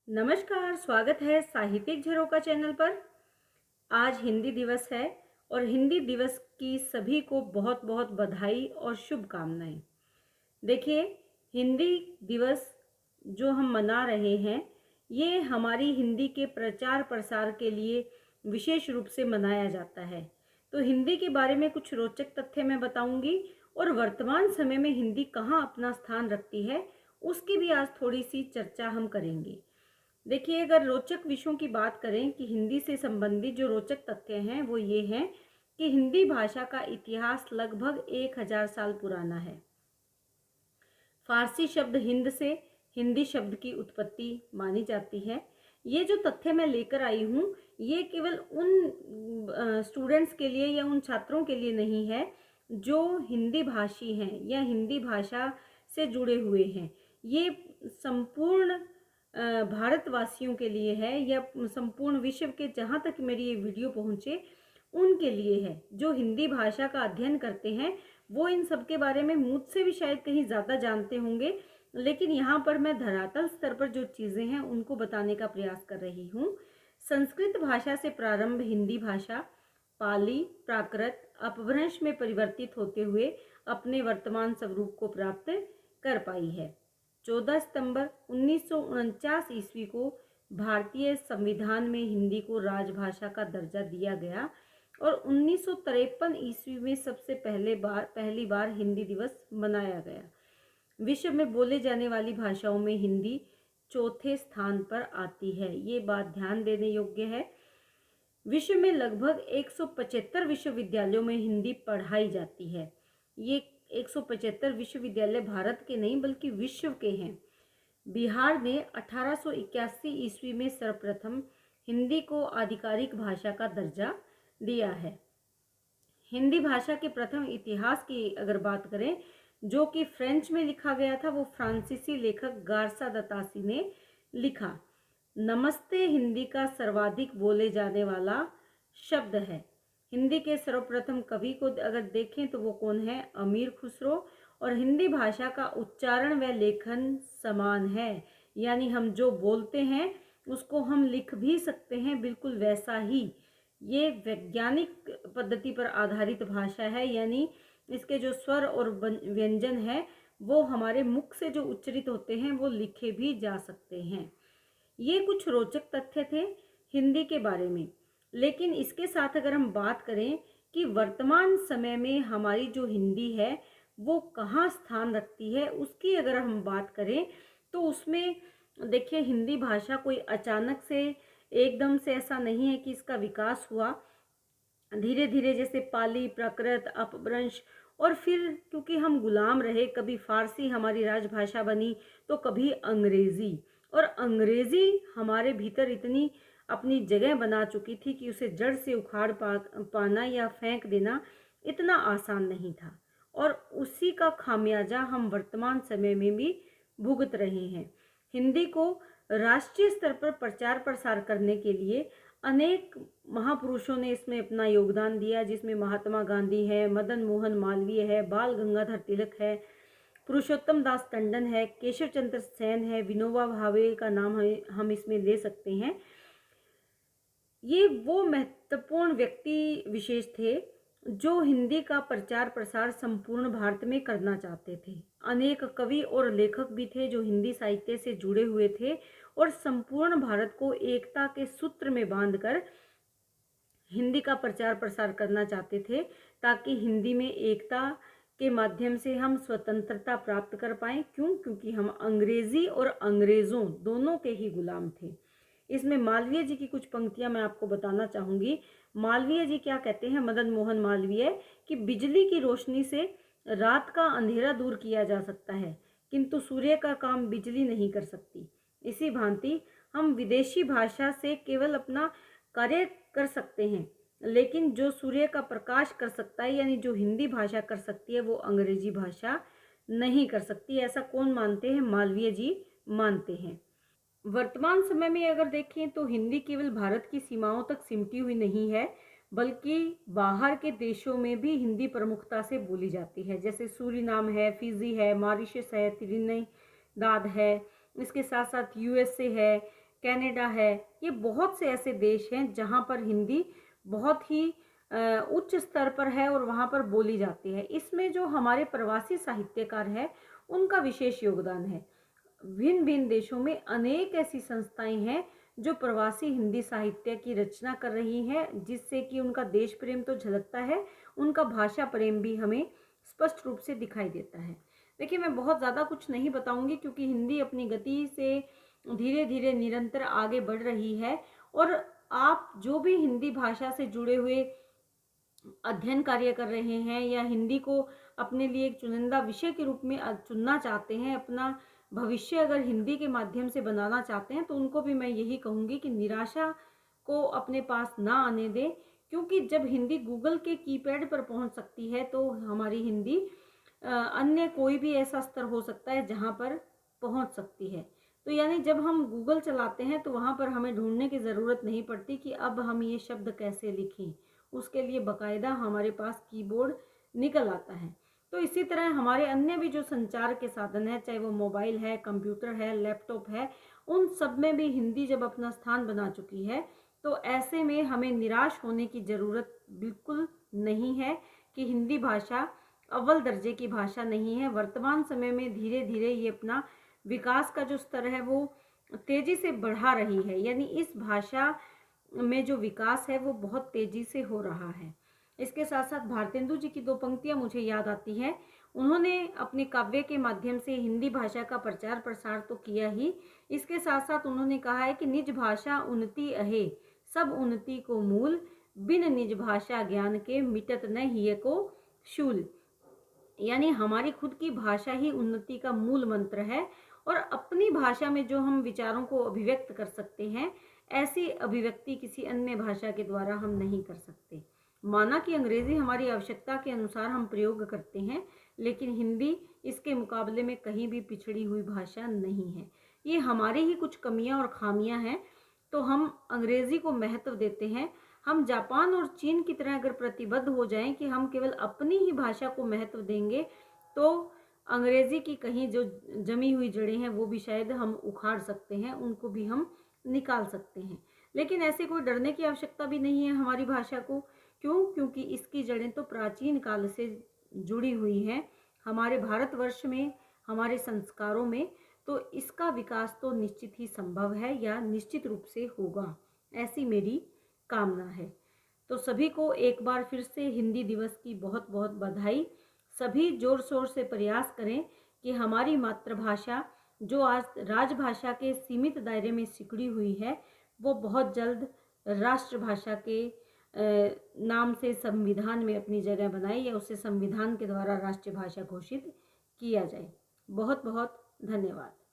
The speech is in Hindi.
नमस्कार, स्वागत है साहित्यिक झरोका चैनल पर। आज हिंदी दिवस है और हिंदी दिवस की सभी को बहुत बहुत बधाई और शुभकामनाएं। देखिए, हिंदी दिवस जो हम मना रहे हैं, ये हमारी हिंदी के प्रचार प्रसार के लिए विशेष रूप से मनाया जाता है। तो हिंदी के बारे में कुछ रोचक तथ्य मैं बताऊंगी और वर्तमान समय में हिंदी कहाँ अपना स्थान रखती है, उसकी भी आज थोड़ी सी चर्चा हम करेंगे। देखिए, अगर रोचक विषयों की बात करें कि हिंदी से संबंधित जो रोचक तथ्य हैं वो ये हैं कि हिंदी भाषा का इतिहास लगभग 1000 साल पुराना है। फारसी शब्द हिंद से हिंदी शब्द की उत्पत्ति मानी जाती है। ये जो तथ्य मैं लेकर आई हूँ, ये केवल उन स्टूडेंट्स के लिए या उन छात्रों के लिए नहीं है जो हिंदी भाषी हैं या हिंदी भाषा से जुड़े हुए हैं। ये संपूर्ण भारतवासियों के लिए है या संपूर्ण विश्व के जहाँ तक मेरी ये वीडियो पहुँचे उनके लिए है। जो हिंदी भाषा का अध्ययन करते हैं वो इन सब के बारे में मुझसे भी शायद कहीं ज़्यादा जानते होंगे, लेकिन यहाँ पर मैं धरातल स्तर पर जो चीज़ें हैं उनको बताने का प्रयास कर रही हूँ। संस्कृत भाषा से प्रारंभ हिंदी भाषा पाली, प्राकृत, अपभ्रंश में परिवर्तित होते हुए अपने वर्तमान स्वरूप को प्राप्त कर पाई है। 14 सितंबर 1949 ईस्वी को भारतीय संविधान में हिंदी को राजभाषा का दर्जा दिया गया और 1953 ईस्वी में सबसे पहली बार हिंदी दिवस मनाया गया। विश्व में बोले जाने वाली भाषाओं में हिंदी चौथे स्थान पर आती है। ये बात ध्यान देने योग्य है। विश्व में लगभग 175 विश्वविद्यालयों में हिंदी पढ़ाई जाती है। ये 175 विश्वविद्यालय भारत के नहीं बल्कि विश्व के हैं। बिहार ने 1881 ईस्वी में सर्वप्रथम हिंदी को आधिकारिक भाषा का दर्जा दिया है। हिंदी भाषा के प्रथम इतिहास की अगर बात करें, जो कि फ्रेंच में लिखा गया था, वो फ्रांसीसी लेखक गारसा दतासी ने लिखा। नमस्ते हिंदी का सर्वाधिक बोले जाने वाला शब्द है। हिंदी के सर्वप्रथम कवि को अगर देखें तो वो कौन है? अमीर खुसरो। और हिंदी भाषा का उच्चारण व लेखन समान है, यानी हम जो बोलते हैं उसको हम लिख भी सकते हैं बिल्कुल वैसा ही। ये वैज्ञानिक पद्धति पर आधारित भाषा है, यानी इसके जो स्वर और व्यंजन है वो हमारे मुख से जो उच्चरित होते हैं वो लिखे भी जा सकते हैं। ये कुछ रोचक तथ्य थे हिंदी के बारे में। लेकिन इसके साथ अगर हम बात करें कि वर्तमान समय में हमारी जो हिंदी है वो कहाँ स्थान रखती है, उसकी अगर हम बात करें तो उसमें देखिए, हिंदी भाषा कोई अचानक से एकदम से ऐसा नहीं है कि इसका विकास हुआ। धीरे धीरे जैसे पाली, प्राकृत, अपभ्रंश और फिर क्योंकि हम गुलाम रहे, कभी फारसी हमारी राजभाषा बनी तो कभी अंग्रेजी, और अंग्रेजी हमारे भीतर इतनी अपनी जगह बना चुकी थी कि उसे जड़ से उखाड़ पाना या फेंक देना इतना आसान नहीं था। और उसी का खामियाजा हम वर्तमान समय में भी भुगत रहे हैं। हिंदी को राष्ट्रीय स्तर पर प्रचार प्रसार करने के लिए अनेक महापुरुषों ने इसमें अपना योगदान दिया, जिसमें महात्मा गांधी है, मदन मोहन मालवीय है, बाल गंगाधर तिलक है, पुरुषोत्तम दास टंडन है, केशव चंद्र सेन है, विनोबा भावे का नाम हम इसमें ले सकते हैं। ये वो महत्वपूर्ण व्यक्ति विशेष थे जो हिंदी का प्रचार प्रसार संपूर्ण भारत में करना चाहते थे। अनेक कवि और लेखक भी थे जो हिंदी साहित्य से जुड़े हुए थे और संपूर्ण भारत को एकता के सूत्र में बांधकर हिंदी का प्रचार प्रसार करना चाहते थे, ताकि हिंदी में एकता के माध्यम से हम स्वतंत्रता प्राप्त कर पाएं। क्यों? क्योंकि हम अंग्रेजी और अंग्रेज़ों दोनों के ही गुलाम थे। इसमें मालवीय जी की कुछ पंक्तियां मैं आपको बताना चाहूँगी। मालवीय जी क्या कहते हैं, मदन मोहन मालवीय, कि बिजली की रोशनी से रात का अंधेरा दूर किया जा सकता है, किंतु सूर्य का काम बिजली नहीं कर सकती। इसी भांति हम विदेशी भाषा से केवल अपना कार्य कर सकते हैं, लेकिन जो सूर्य का प्रकाश कर सकता है, यानी जो हिंदी भाषा कर सकती है, वो अंग्रेजी भाषा नहीं कर सकती। ऐसा कौन मानते हैं? मालवीय जी मानते हैं। वर्तमान समय में अगर देखें तो हिंदी केवल भारत की सीमाओं तक सिमटी हुई नहीं है, बल्कि बाहर के देशों में भी हिंदी प्रमुखता से बोली जाती है। जैसे सूरीनाम है, फिजी है, मॉरिशस है, त्रिनिदाद है, इसके साथ साथ यूएसए है, कनाडा है, ये बहुत से ऐसे देश हैं जहाँ पर हिंदी बहुत ही उच्च स्तर पर है और वहाँ पर बोली जाती है। इसमें जो हमारे प्रवासी साहित्यकार हैं, उनका विशेष योगदान है। भिन्न-भिन्न देशों में अनेक ऐसी संस्थाएँ हैं जो प्रवासी हिंदी साहित्य की रचना कर रही हैं, जिससे कि उनका देश प्रेम तो झलकता है, उनका भाषा प्रेम भी हमें स्पष्ट रूप से दिखाई देता है। देखिए, मैं बहुत ज़्यादा कुछ नहीं बताऊँगी क्योंकि हिंदी अपनी गति से धीरे-धीरे निरंतर आगे बढ़ रही है और आप जो भी हिंदी भाषा से जुड़े हुए अध्ययन कार्य कर रहे हैं या हिंदी को अपने लिए एक चुनिंदा विषय के रूप में चुनना चाहते हैं, अपना भविष्य अगर हिंदी के माध्यम से बनाना चाहते हैं, तो उनको भी मैं यही कहूँगी कि निराशा को अपने पास ना आने दें, क्योंकि जब हिंदी गूगल के कीपैड पर पहुँच सकती है, तो हमारी हिंदी अन्य कोई भी ऐसा स्तर हो सकता है जहाँ पर पहुँच सकती है। तो यानी जब हम गूगल चलाते हैं, तो वहाँ पर हमें ढूँढने की ज़रूरत नहीं पड़ती कि अब हम ये शब्द कैसे लिखें। उसके लिए बाकायदा हमारे पास कीबोर्ड निकल आता है। तो इसी तरह हमारे अन्य भी जो संचार के साधन हैं, चाहे वो मोबाइल है, कंप्यूटर है, लैपटॉप है, उन सब में भी हिंदी जब अपना स्थान बना चुकी है, तो ऐसे में हमें निराश होने की ज़रूरत बिल्कुल नहीं है कि हिंदी भाषा अव्वल दर्जे की भाषा नहीं है। वर्तमान समय में धीरे-धीरे ये अपना विकास का जो स्तर है, वो तेज़ी से बढ़ा रही है। यानी इस भाषा में जो विकास है वो बहुत तेजी से हो रहा है। इसके साथ-साथ भारतेंदु जी की 2 पंक्तियाँ मुझे याद आती हैं। उन्होंने अपने काव्य के माध्यम से हिंदी भाषा का प्रचार-प्रसार तो किया ही, इसके साथ-साथ उन्होंने कहा है कि निज भाषा उन्नति अहे, सब उन्नति को मूल, बिन निज भाषा ज्ञान के मिटत न हिय को शूल। यानी हमारी खुद की भाषा ही उन्नति का मूल मंत्र है और अपनी भाषा में जो हम विचारों को अभिव्यक्त कर सकते हैं, ऐसी अभिव्यक्ति किसी अन्य भाषा के द्वारा हम नहीं कर सकते। माना कि अंग्रेजी हमारी आवश्यकता के अनुसार हम प्रयोग करते हैं, लेकिन हिंदी इसके मुकाबले में कहीं भी पिछड़ी हुई भाषा नहीं है। ये हमारी ही कुछ कमियां और खामियां हैं, तो हम अंग्रेजी को महत्व देते हैं। हम जापान और चीन की तरह अगर प्रतिबद्ध हो जाएं कि हम केवल अपनी ही भाषा को महत्व देंगे, तो अंग्रेजी की कहीं जो जमी हुई जड़ें हैं वो भी शायद हम उखाड़ सकते हैं, उनको भी हम निकाल सकते हैं। लेकिन ऐसे कोई डरने की आवश्यकता भी नहीं है हमारी भाषा को। क्यों? क्योंकि इसकी जड़ें तो प्राचीन काल से जुड़ी हुई हैं हमारे भारतवर्ष में, हमारे संस्कारों में। तो इसका विकास तो निश्चित ही संभव है या निश्चित रूप से होगा, ऐसी मेरी कामना है। तो सभी को एक बार फिर से हिंदी दिवस की बहुत बहुत बधाई। सभी जोर शोर से प्रयास करें कि हमारी मातृभाषा जो आज राजभाषा के सीमित दायरे में सिकुड़ी हुई है, वो बहुत जल्द राष्ट्रभाषा के नाम से संविधान में अपनी जगह बनाए या उसे संविधान के द्वारा राष्ट्रीय भाषा घोषित किया जाए। बहुत बहुत धन्यवाद।